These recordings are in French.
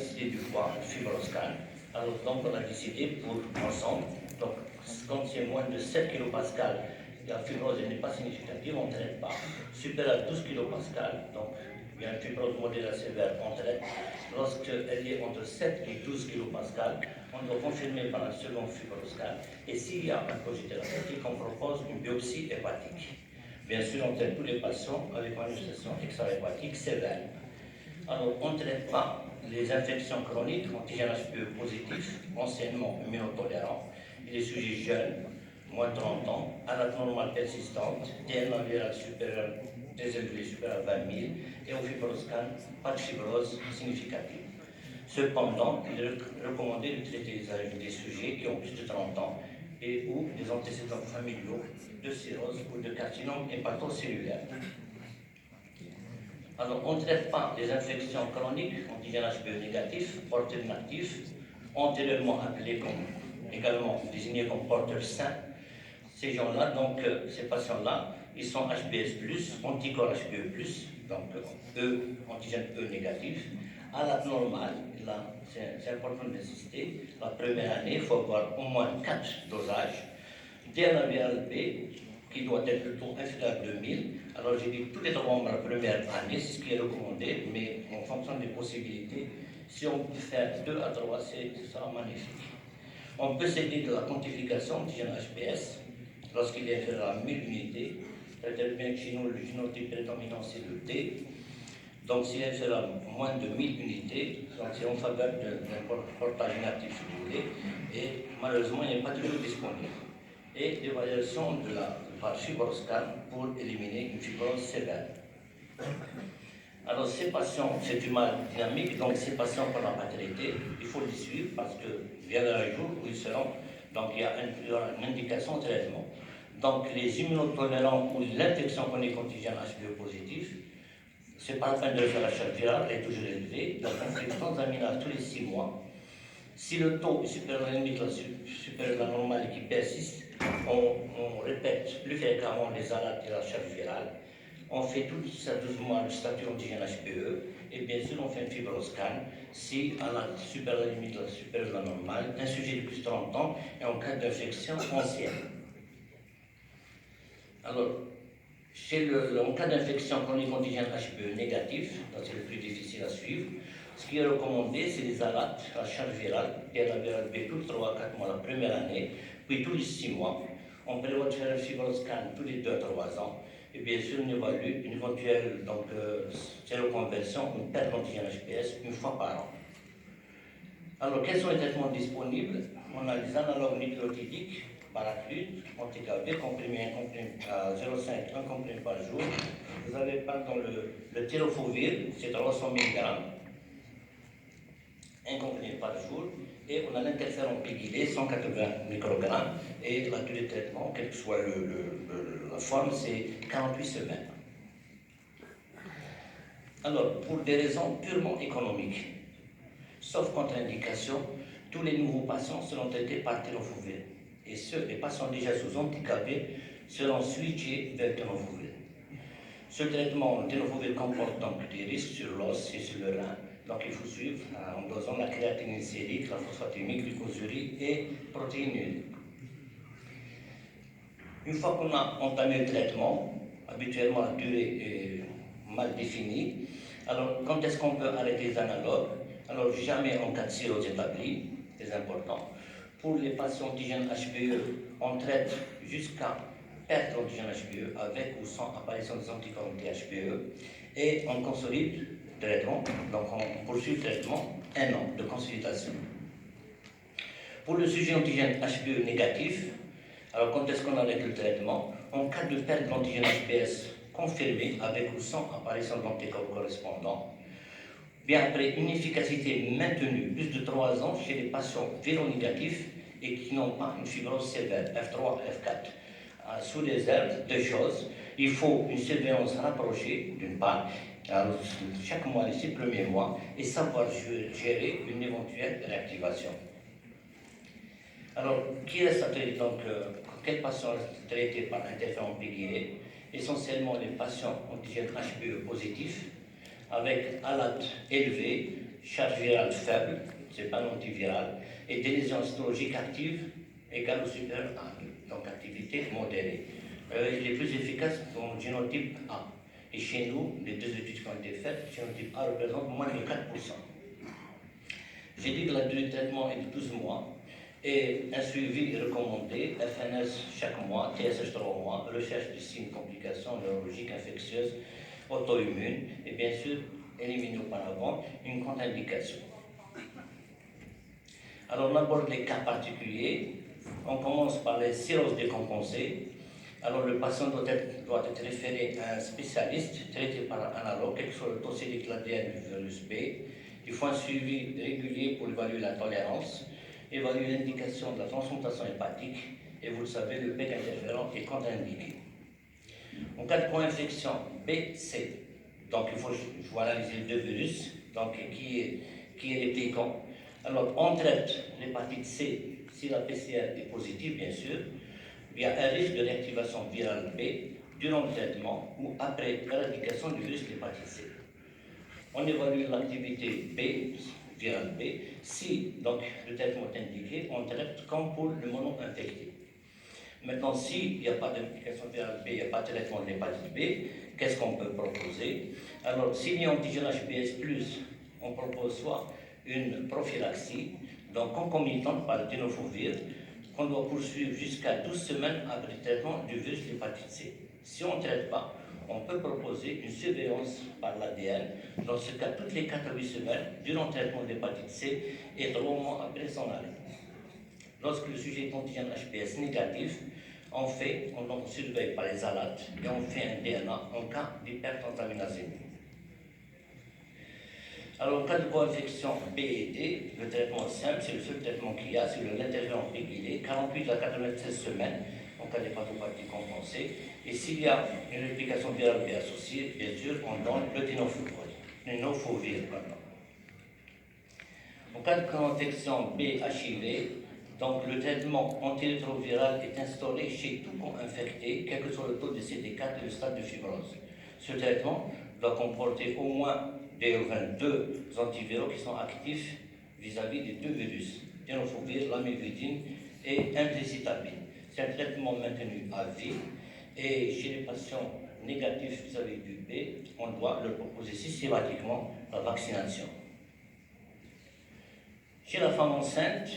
décidé du foie, fibroscan. Alors donc on a décidé pour ensemble, donc quand c'est moins de 7 kPa, la fibrose n'est pas significative, on ne traite pas. Supérieur à 12 kPa, donc il y a une fibrose modérée sévère, on traite. Lorsqu'elle est entre 7 et 12 kPa, on doit confirmer par un second fibroscan. Et s'il y a un projet thérapeutique, on propose une biopsie hépatique. Bien sûr, on traite tous les patients avec une manifestation extra-hépatique sévère. Alors, on ne traite pas les infections chroniques, antigènes HPE positifs, anciennement immunotolérants, et les sujets jeunes, moins de 30 ans, alerte normale persistante, DNA viral supérieur, désélevé supérieur à 20 000, et au fibroscan, pas de fibrose significative. Cependant, il est recommandé de traiter des sujets qui ont plus de 30 ans et ou des antécédents familiaux de cirrhose ou de carcinome hépatocellulaire. Alors, on ne traite pas les infections chroniques, antigènes HPE négatifs, porteurs inactifs, antérieurement appelés comme, également désignés comme porteurs sains. Ces gens-là, donc ces patients-là, ils sont HBS+, anticorps HPE+, donc antigène E négatif. À la normale, là, c'est important d'insister, la première année, il faut avoir au moins 4 dosages. Dès la VLP, qui doit être le taux inférieur à 2000. Alors j'ai dit tous les 3 mois la première année, c'est ce qui est recommandé, mais en fonction des possibilités, si on peut faire 2 à 3, ce sera magnifique. On peut s'aider de la quantification d'antigène HBS lorsqu'il est inférieur à 1000 unités. Peut-être bien que chez nous, le génotype prédominant, c'est le T. Donc s'il est inférieur à moins de 1000 unités, c'est en faveur d'un portage inactif, si vous voulez, et malheureusement, il n'est pas toujours disponible. Et l'évaluation de la par fibroscan pour éliminer une fibrose sévère. Alors ces patients, c'est une maladie dynamique, donc ces patients qu'on n'a pas traités, il faut les suivre parce qu'il viendra un jour où ils seront, donc il y aura une indication de traitement. Donc les immunotolérants ou l'infection chronique antigène HPE positif, c'est pas la peine de faire la charge virale, elle est toujours élevée, donc on fait transaminase tous les 6 mois. Si le taux est supérieur à la limite supérieure à la normale et qui persiste, on répète plus fréquemment les alertes et la charge virale. On fait tout ça 12 mois le statut antigène HPE et bien sûr on fait un fibroscan si à la supérieure à la limite supérieure à la normale, un sujet de plus de 30 ans et en cas d'infection ancienne. Alors, en cas d'infection chronique antigène HPE négatif, c'est le plus difficile à suivre, ce qui est recommandé, c'est les alertes, la charge virale, et la virale B tous les 3 à 4 mois la première année, puis tous les 6 mois. On prévoit de faire un fibroscan tous les 2 à 3 ans. Et bien sûr, on évalue une éventuelle séroconversion, une perte d'antigène HPS une fois par an. Alors, quels sont les traitements disponibles? On a les analogues nucléotidiques, paraclute, anti-KB, comprimé 0,5, 1 comprimé par jour. Vous avez par exemple le télofovir, c'est 300 mg, 1 comprimé par jour. Et on a l'interféron pégylé, 180 microgrammes. Et la durée de traitement, quelle que soit la forme, c'est 48 semaines. Alors, pour des raisons purement économiques, sauf contre-indication, tous les nouveaux patients seront traités par tenofovir. Et les patients déjà sous anti-KB seront switchés vers tenofovir. Ce traitement, tenofovir comporte donc des risques sur l'os et sur le rein. Donc il faut suivre en dosant la créatinine sérique, la phosphatémie, glucosurie et protéinurie. Une fois qu'on a entamé le traitement, habituellement la durée est mal définie. Alors quand est-ce qu'on peut arrêter les analogues? Alors jamais en cas de cirrhose établie, c'est important. Pour les patients antigènes HPE, on traite jusqu'à perte d'antigène HPE avec ou sans apparition des anticorps anti-HPE et on consolide le traitement, donc on poursuit le traitement 1 an de consolidation. Pour le sujet antigène HPE négatif, alors quand est-ce qu'on arrête le traitement? En cas de perte d'antigène HPS confirmée avec ou sans apparition d'anticorps correspondants, bien après une efficacité maintenue plus de 3 ans chez les patients véronégatifs et qui n'ont pas une fibrose sévère, F3, F4. Sous réserve de choses, il faut une surveillance rapprochée, d'une part, chaque mois, les 6 premiers mois, et savoir gérer une éventuelle réactivation. Alors, qui reste à traiter? Donc, quels patients restent traités par interféron pégylé? Essentiellement les patients antigènes HPE positifs, avec ALAT élevé, charge virale faible, ce n'est pas un antiviral, et des lésions histologiques actives égales ou supérieures à 1, donc activité modérée. Il est plus efficace dans le génotype A. Et chez nous, les 2 études qui ont été faites, le génotype A représente moins de 4%. J'ai dit que la durée de traitement est de 12 mois et un suivi recommandé, FNS chaque mois, TSH 3 mois, recherche de signes, complications neurologiques, infectieuses, auto-immunes et bien sûr, éliminer auparavant une contre-indication. Alors on aborde les cas particuliers. On commence par les cirrhoses décompensées. Alors le patient doit être référé à un spécialiste traité par un analogue, quel que soit le taux sélectif de l'ADN du virus B. Il faut un suivi régulier pour évaluer la tolérance, évaluer l'indication de la transplantation hépatique, et vous le savez, le PEC interférent est contre-indiqué. En cas de co-infection B-C, donc il faut analyser les 2 virus, donc qui est répliquant. Alors on traite l'hépatite C si la PCR est positive, bien sûr. Il y a un risque de réactivation virale B durant le traitement ou après l'éradication du virus de l'hépatite C. On évalue l'activité B, virale B. Si donc, le traitement est indiqué, on traite comme pour le mono-infecté. Maintenant, s'il n'y a pas d'implication virale B, il n'y a pas de traitement de l'hépatite B, qu'est-ce qu'on peut proposer? Alors, s'il y a antigène HBs+, on propose soit une prophylaxie, donc concomitante par le tenofovir, qu'on doit poursuivre jusqu'à 12 semaines après le traitement du virus de l'hépatite C. Si on ne traite pas, on peut proposer une surveillance par l'ADN, dans ce cas toutes les 4 à 8 semaines, durant le traitement de l'hépatite C et 3 mois après son arrêt. Lorsque le sujet est antigène HBs négatif, on surveille par les ALAT et on fait un DNA en cas d'hypercontaminasémie. Alors, en cas de co-infection B et D, le traitement simple, c'est le seul traitement qu'il y a, c'est l'interféron pégylé, 48 à 96 semaines, en cas d'hépatopathie compensée. Et s'il y a une réplication virale B associée, bien sûr, on donne le tenofovir. En cas de co-infection B HIV, donc le traitement antirétroviral est instauré chez tout co-infecté, quel que soit le taux de CD4 et le stade de fibrose. Ce traitement doit comporter au moins des 22 antiviraux qui sont actifs vis-à-vis des 2 virus, tenofovir, lamivudine et imbricitabine. C'est un traitement maintenu à vie et chez les patients négatifs vis-à-vis du B, on doit leur proposer systématiquement la vaccination. Chez la femme enceinte,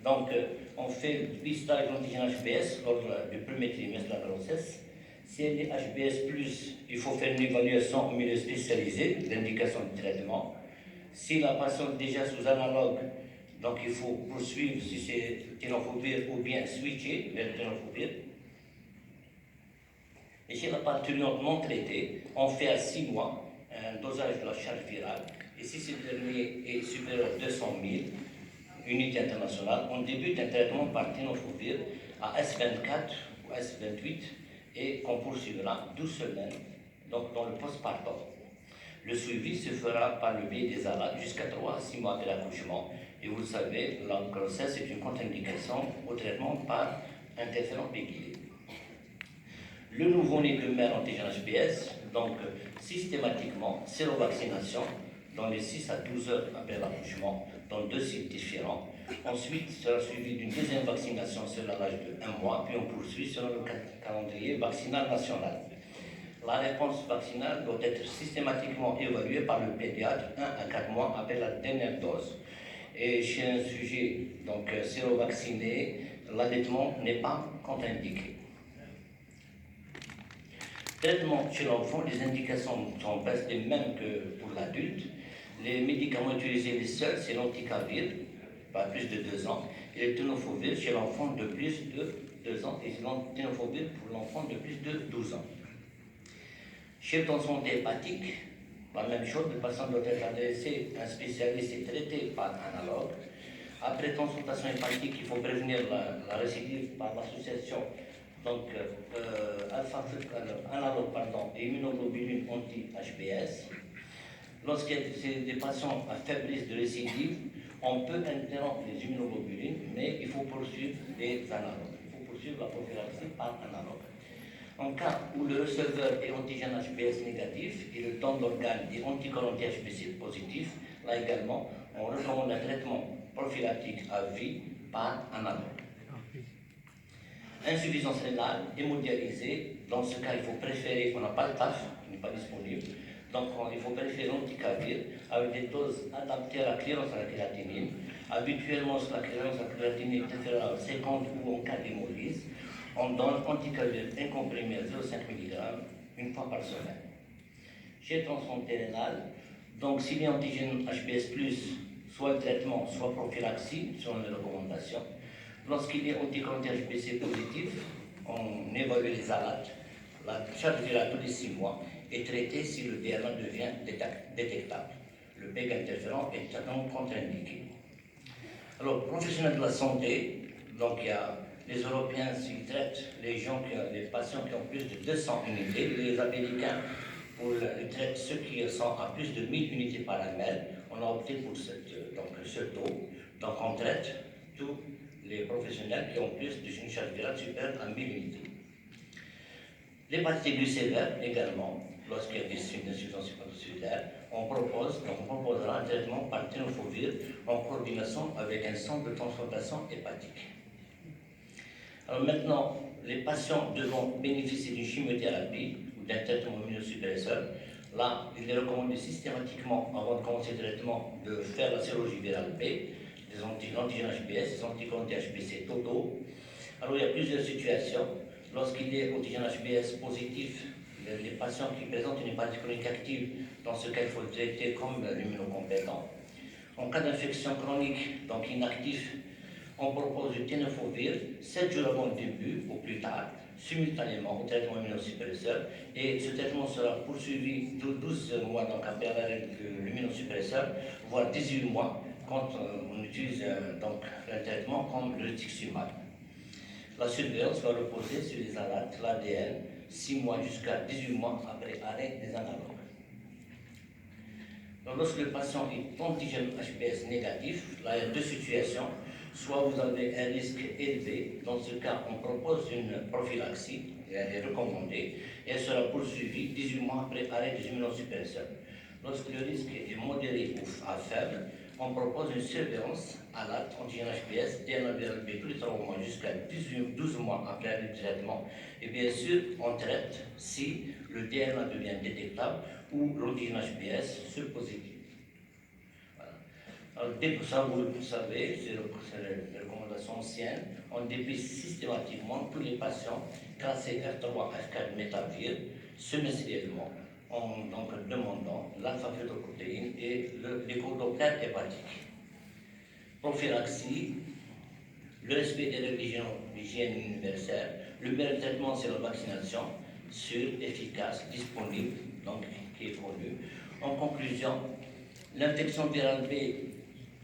donc, on fait le pistage d'antigène HBs lors du premier trimestre de la grossesse. Si elle est HBs+, il faut faire une évaluation au milieu spécialisé d'indication de traitement. Si la patiente est déjà sous analogue, donc il faut poursuivre si c'est tenofovir ou bien switcher vers le tenofovir. Et chez la parturiente non traitée, on fait à 6 mois un dosage de la charge virale. Et si ce dernier est supérieur à 200 000 unités internationales, on débute un traitement par tenofovir à S24 ou S28 et qu'on poursuivra 12 semaines donc dans le postpartum. Le suivi se fera par le biais des ALAT jusqu'à 3 à 6 mois après l'accouchement. Et vous le savez, la grossesse est une contre-indication au traitement par interféron pégylé. Le nouveau-né de mère antigène HBs, donc systématiquement, sérovaccination dans les 6 à 12 heures après l'accouchement, dans 2 sites différents. Ensuite, sera suivi d'une deuxième vaccination selon l'âge de 1 mois, puis on poursuit selon le calendrier vaccinal national. La réponse vaccinale doit être systématiquement évaluée par le pédiatre 1 à 4 mois après la dernière dose. Et chez un sujet donc sérovacciné, l'allaitement n'est pas contre-indiqué. Traitement chez l'enfant, les indications sont presque les mêmes que pour l'adulte. Les médicaments utilisés les seuls, c'est l'anticavir, pas plus de 2 ans, et le tenofovir chez l'enfant de plus de 2 ans, et le tenofovir pour l'enfant de plus de 12 ans. Chez le santé hépatique, la même chose, le patient doit être adressé à un spécialiste et traité par analogue. Après consultation hépatique, il faut prévenir la récidive par l'association donc analogue et immunoglobulines anti-HBs. Lorsqu'il y a des patients à faible risque de récidive, on peut interrompre les immunoglobulines, mais il faut poursuivre les analogues. Il faut poursuivre la prophylaxie par analogue. En cas où le receveur est antigène HBs négatif et le don d'organe est anticorps anti-HBs positif, Là également, on recommande un traitement prophylactique à vie par analogue. Insuffisance rénale, hémodialysée, dans ce cas, il faut préférer, on n'a pas le TAF, il n'est pas disponible, donc il faut préférer l'anticavir avec des doses adaptées à la cléarance à la créatinine. Habituellement, si la cléarance à la créatinine est inférieure à 50 ou en cas d'hémolyse, on donne anticavir incomprimé à 0,5 mg une fois par semaine. Chez transplantée rénale, donc s'il y a antigène HBS+, soit traitement, soit prophylaxie, selon les recommandations. Lorsqu'il est anticorps HBC positif, on évalue les ALAT. La charge virale tous les 6 mois est traitée si le DNA devient détectable. Le PEG interférent est donc contre-indiqué. Alors, professionnels de la santé, donc il y a les Européens, s'ils traitent les patients qui ont plus de 200 unités, les Américains, ils traitent ceux qui sont à plus de 1000 unités par ml. On a opté pour ce taux. Donc on traite tous les professionnels qui ont plus d'une charge virale supérieure à 1000 unités. L'hépatite aiguë sévère également, lorsqu'il y a des signes d'insuffisance hépatocellulaire, on proposera un traitement par tenofovir en coordination avec un centre de transplantation hépatique. Alors maintenant, les patients devront bénéficier d'une chimiothérapie ou d'un traitement immunosuppresseur. Là, il est recommandé systématiquement, avant de commencer le traitement, de faire la sérologie virale B, des antigènes HBS, des anticorps HBC totaux. Alors, il y a plusieurs situations. Lorsqu'il est antigène HBS positif, les patients qui présentent une hépatite chronique active, dans ce cas, il faut le traiter comme l'immunocompétent. En cas d'infection chronique, donc inactif, on propose du tenofovir 7 jours avant le début, ou plus tard, simultanément au traitement immunosuppresseur. Et ce traitement sera poursuivi de 12 mois donc après l'arrêt de l'immunosuppresseur, voire 18 mois quand on utilise donc un traitement comme le rituximab. La surveillance va reposer sur les ALAT, l'ADN, 6 mois jusqu'à 18 mois après arrêt des analogues. Donc, lorsque le patient est antigène HBS négatif, là il y a deux situations. Soit vous avez un risque élevé, dans ce cas on propose une prophylaxie, elle est recommandée, et elle sera poursuivie 18 mois après arrêt des immunosuppresseurs. Lorsque le risque est modéré ou faible, on propose une surveillance à l'acte antigène HBS, DNA viral B tous les 3 mois jusqu'à 12 mois après arrêt du traitement. Et bien sûr, on traite si le DNA devient détectable ou l'antigène HBS se positif. Alors, pour ça, vous le savez, c'est la recommandation ancienne, on dépiste systématiquement tous les patients classés F3, F4 métavir semestriellement en donc, demandant l'alpha-fetoprotéine et l'échodoppler hépatique. Prophylaxie, le respect des règles d'hygiène universelle, le meilleur traitement c'est la vaccination, sûre, efficace, disponible, donc qui est connue. En conclusion, l'infection virale B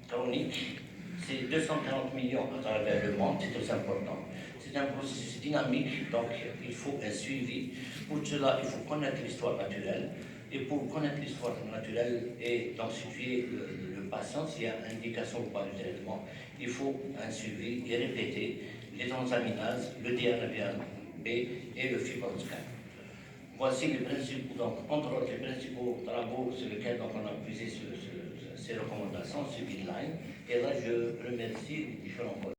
chronique, c'est 240 millions à travers le monde, c'est très important. C'est un processus dynamique, donc il faut un suivi. Pour cela, il faut connaître l'histoire naturelle. Et pour connaître l'histoire naturelle et donc situer le patient, s'il y a indication ou pas du traitement, il faut un suivi et répéter les transaminases, le DNA-B et le fibroscan. Voici les principaux, donc, entre autres, les principaux travaux sur lesquels donc, on a puisé ces recommandations, ce guideline. Et là, je remercie les différents collègues.